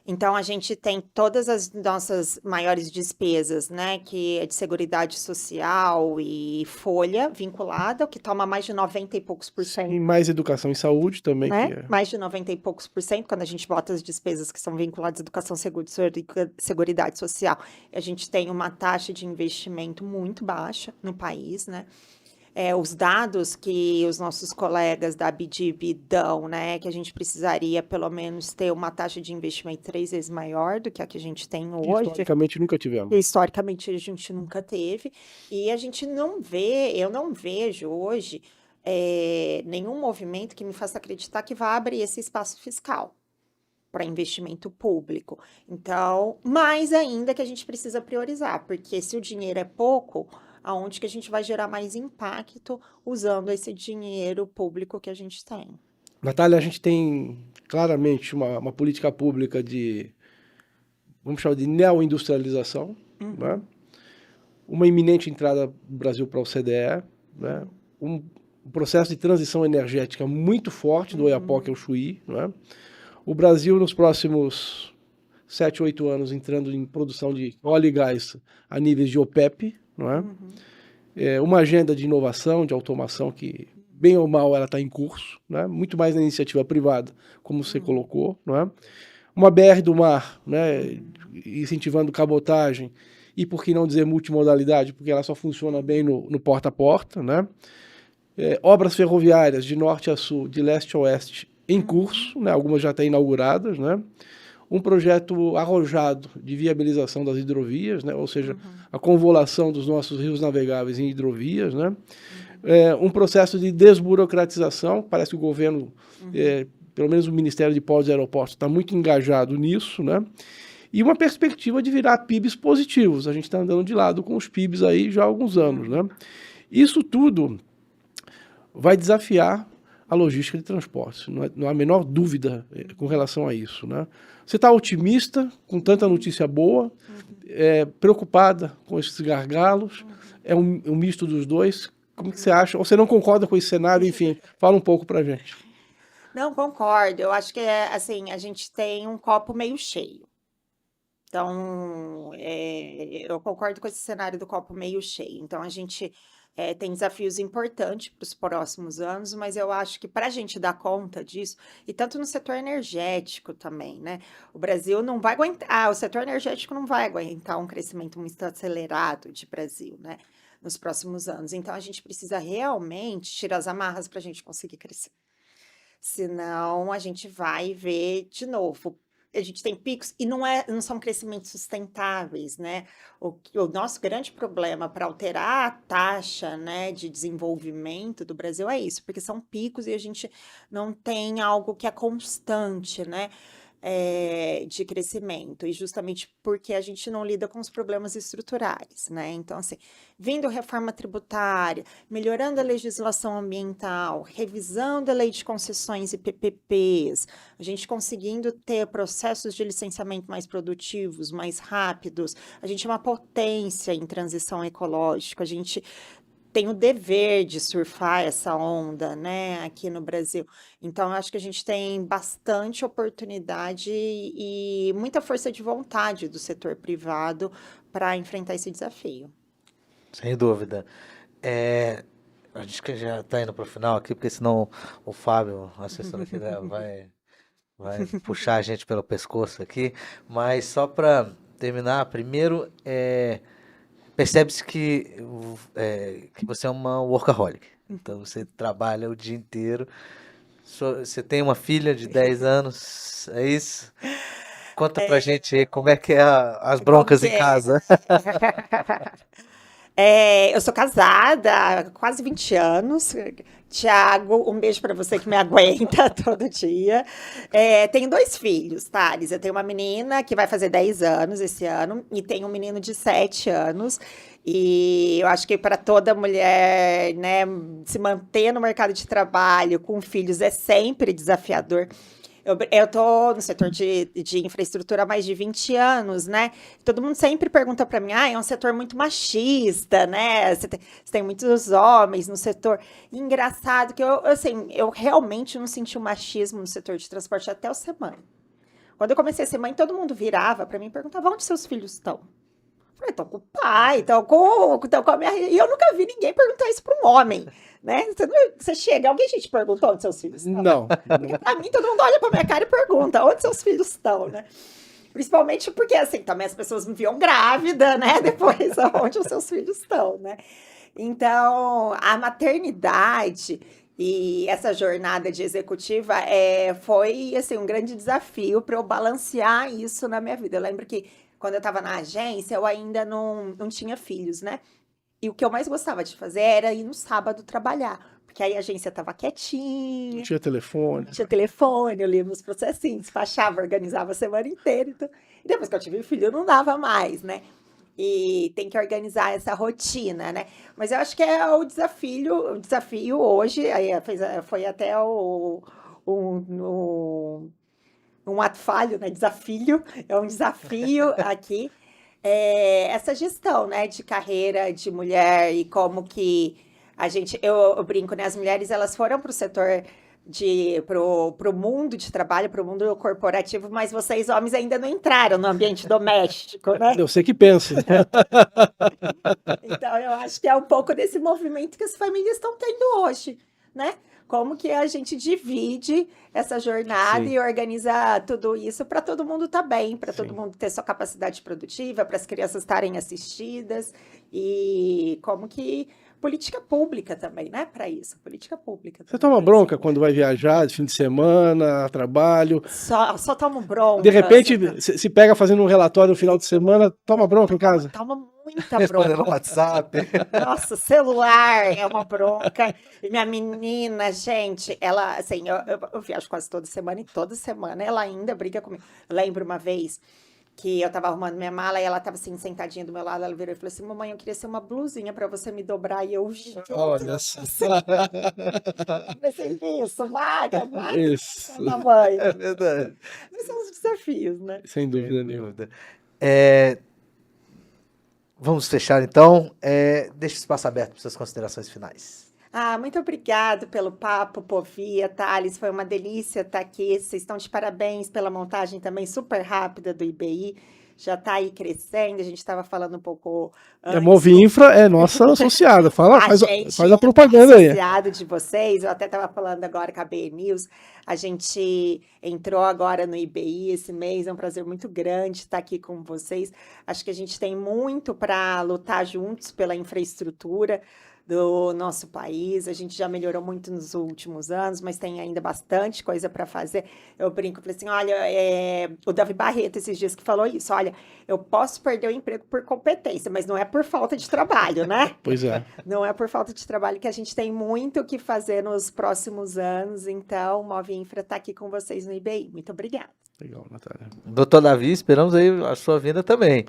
Então, a gente tem todas as nossas maiores despesas, né, que é de Seguridade Social e folha vinculada, que toma mais de 90 e poucos por E cento, mais educação e saúde também, que né? Mais de 90 e poucos por cento, quando a gente bota as despesas que são vinculadas à educação, Seguridade Social. A gente tem uma taxa de investimento muito baixa no país, né? Os dados que os nossos colegas da BDIB dão, né, que a gente precisaria pelo menos ter uma taxa de investimento 3 vezes maior do que a que a gente tem hoje. historicamente nunca tivemos. Historicamente a gente nunca teve, e a gente não vê, eu não vejo hoje nenhum movimento que me faça acreditar que vai abrir esse espaço fiscal para investimento público. Então, mais ainda que a gente precisa priorizar, porque se o dinheiro é pouco, aonde que a gente vai gerar mais impacto usando esse dinheiro público que a gente tem? Natália, a gente tem claramente uma política pública de, vamos chamar de neoindustrialização, né? Uma iminente entrada do Brasil para a OCDE, né? Um processo de transição energética muito forte do Oiapoque ao Chuí, né? O Brasil, nos próximos 7, 8 anos, entrando em produção de óleo e gás a níveis de OPEP, não é? Uma agenda de inovação, de automação que, bem ou mal, ela está em curso, né? Muito mais na iniciativa privada, como você colocou, não é? Uma BR do mar, né? Incentivando cabotagem e, por que não dizer, multimodalidade, porque ela só funciona bem no porta a porta, né? Obras ferroviárias de norte a sul, de leste a oeste, em curso, né? Algumas já têm inauguradas, né? Um projeto arrojado de viabilização das hidrovias, né? Ou seja, a convolução dos nossos rios navegáveis em hidrovias, né? Um processo de desburocratização, parece que o governo, pelo menos o Ministério de Portos e Aeroportos, está muito engajado nisso, né? E uma perspectiva de virar PIBs positivos. A gente está andando de lado com os PIBs aí já há alguns anos, né? Isso tudo vai desafiar a logística de transportes, não há a menor dúvida com relação a isso, né? Você está otimista com tanta notícia boa, preocupada com esses gargalos, é um misto dos dois? Como que você acha? Ou você não concorda com esse cenário? Enfim, fala um pouco para a gente. Não, concordo. Eu acho que assim, a gente tem um copo meio cheio. Então, eu concordo com esse cenário do copo meio cheio. Então, a gente tem desafios importantes para os próximos anos, mas eu acho que para a gente dar conta disso, e tanto no setor energético também, né? O Brasil não vai aguentar, o setor energético não vai aguentar um crescimento muito acelerado de Brasil, né? Nos próximos anos. Então, a gente precisa realmente tirar as amarras para a gente conseguir crescer. Senão a gente vai ver de novo. A gente tem picos e não são crescimentos sustentáveis, né? O nosso grande problema para alterar a taxa, né, de desenvolvimento do Brasil é isso, porque são picos e a gente não tem algo que é constante, né? De crescimento, e justamente porque a gente não lida com os problemas estruturais, né? Então, assim, vindo reforma tributária, melhorando a legislação ambiental, revisando a lei de concessões e PPPs, a gente conseguindo ter processos de licenciamento mais produtivos, mais rápidos, a gente é uma potência em transição ecológica, a gente tem o dever de surfar essa onda, né, aqui no Brasil. Então, eu acho que a gente tem bastante oportunidade e muita força de vontade do setor privado para enfrentar esse desafio. Sem dúvida. É, a gente que já está indo para o final aqui, porque senão o Fábio, o assessor aqui, né, vai puxar a gente pelo pescoço aqui. Mas só para terminar, primeiro, percebe-se que você é uma workaholic. Então você trabalha o dia inteiro. Você tem uma filha de 10 anos, é isso? Conta pra gente aí como é que é as broncas em casa. Eu sou casada há quase 20 anos. Tiago, um beijo para você que me aguenta todo dia. Tenho 2 filhos, Thales. Eu tenho uma menina que vai fazer 10 anos esse ano e tenho um menino de 7 anos. E eu acho que para toda mulher, né, se manter no mercado de trabalho com filhos é sempre desafiador. Eu tô no setor de infraestrutura há mais de 20 anos, né? Todo mundo sempre pergunta para mim, é um setor muito machista, né? Você tem muitos homens no setor. E engraçado que eu realmente não senti o machismo no setor de transporte até eu ser mãe. Quando eu comecei a ser mãe, todo mundo virava para mim e perguntava, onde seus filhos estão? Eu falei, estão com o pai, estão com a minha... E eu nunca vi ninguém perguntar isso para um homem, né? Você chega, alguém te perguntou onde seus filhos estão? Não. Porque pra mim, todo mundo olha pra minha cara e pergunta onde seus filhos estão, né? Principalmente porque, assim, também as pessoas me viam grávida, né? Depois, onde os seus filhos estão, né? Então, a maternidade e essa jornada de executiva foi, assim, um grande desafio para eu balancear isso na minha vida. Eu lembro que quando eu estava na agência, eu ainda não tinha filhos, né? E o que eu mais gostava de fazer era ir no sábado trabalhar, porque aí a agência estava quietinha, Não tinha telefone. tinha telefone, eu lia meus processinhos, despachava, organizava a semana inteira. Então... E depois que eu tive filho, não dava mais, né? E tem que organizar essa rotina, né? Mas eu acho que é o desafio hoje, aí foi até um ato falho, né? Desafio, é um desafio aqui. Essa gestão, né, de carreira de mulher e como que eu brinco, né? As mulheres, elas foram para o setor pro mundo de trabalho, pro mundo corporativo, mas vocês, homens, ainda não entraram no ambiente doméstico, né? Eu sei que pensa. Então, eu acho que é um pouco desse movimento que as famílias estão tendo hoje, né? Como que a gente divide essa jornada Sim. e organiza tudo isso para todo mundo estar bem, para todo Sim. mundo ter sua capacidade produtiva, para as crianças estarem assistidas e como que política pública também, né? Para isso, política pública. Você toma bronca quando vai viajar de fim de semana, trabalho. Só tomo bronca. De repente, se pega fazendo um relatório no final de semana, toma bronca em casa? Toma muita Respondendo no bronca. WhatsApp. Nossa, celular é uma bronca. E minha menina, gente, ela, assim, eu viajo quase toda semana e toda semana ela ainda briga comigo. Eu lembro uma vez que eu tava arrumando minha mala e ela tava assim, sentadinha do meu lado, ela virou e falou assim, mamãe, eu queria ser uma blusinha pra você me dobrar. E eu, Olha só. pensei, isso, vaga, Isso. mamãe. É verdade. Esses são os desafios, né? Sem dúvida nenhuma. Vamos fechar então. Deixa o espaço aberto para suas considerações finais. Muito obrigado pelo papo, Povia, Thales, foi uma delícia estar aqui, vocês estão de parabéns pela montagem também super rápida do IBI, já está aí crescendo. A gente estava falando um pouco A antes. Movinfra é nossa associada. Fala, A faz gente a é propaganda aí. associado de vocês. Eu até estava falando agora com a BE News. A gente entrou agora no IBI esse mês. É um prazer muito grande estar aqui com vocês. Acho que a gente tem muito para lutar juntos pela infraestrutura do nosso país. A gente já melhorou muito nos últimos anos, mas tem ainda bastante coisa para fazer. Eu brinco, falei assim, olha, o Davi Barreto esses dias que falou isso, olha, eu posso perder o emprego por competência, mas não é por falta de trabalho, né? Pois é. Não é por falta de trabalho, que a gente tem muito o que fazer nos próximos anos. Então, o Move Infra está aqui com vocês no IBI. Muito obrigada. Legal, Natália. Doutor Davi, esperamos aí a sua vinda também.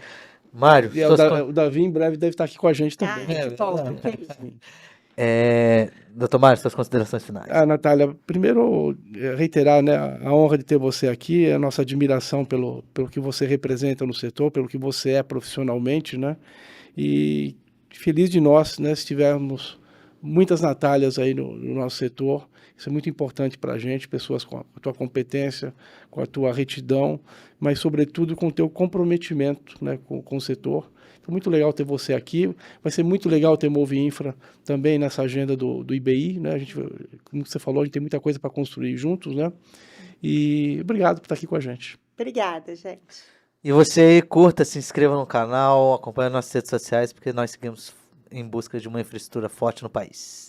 Mário, E o Davi em breve deve estar aqui com a gente também. Ai, que bom. Doutor Mário, suas considerações finais. Natália, primeiro reiterar, né, a honra de ter você aqui, a nossa admiração pelo que você representa no setor, pelo que você é profissionalmente, né? E feliz de nós, né, se tivermos muitas Natálias aí no nosso setor. Isso é muito importante para a gente, pessoas com a tua competência, com a tua retidão, mas sobretudo com o teu comprometimento, né, com o setor. Foi muito legal ter você aqui. Vai ser muito legal ter Move Infra também nessa agenda do IBI, né? A gente, como você falou, a gente tem muita coisa para construir juntos, né? E obrigado por estar aqui com a gente. Obrigada, gente. E você aí, curta, se inscreva no canal, acompanhe nossas redes sociais, porque nós seguimos em busca de uma infraestrutura forte no país.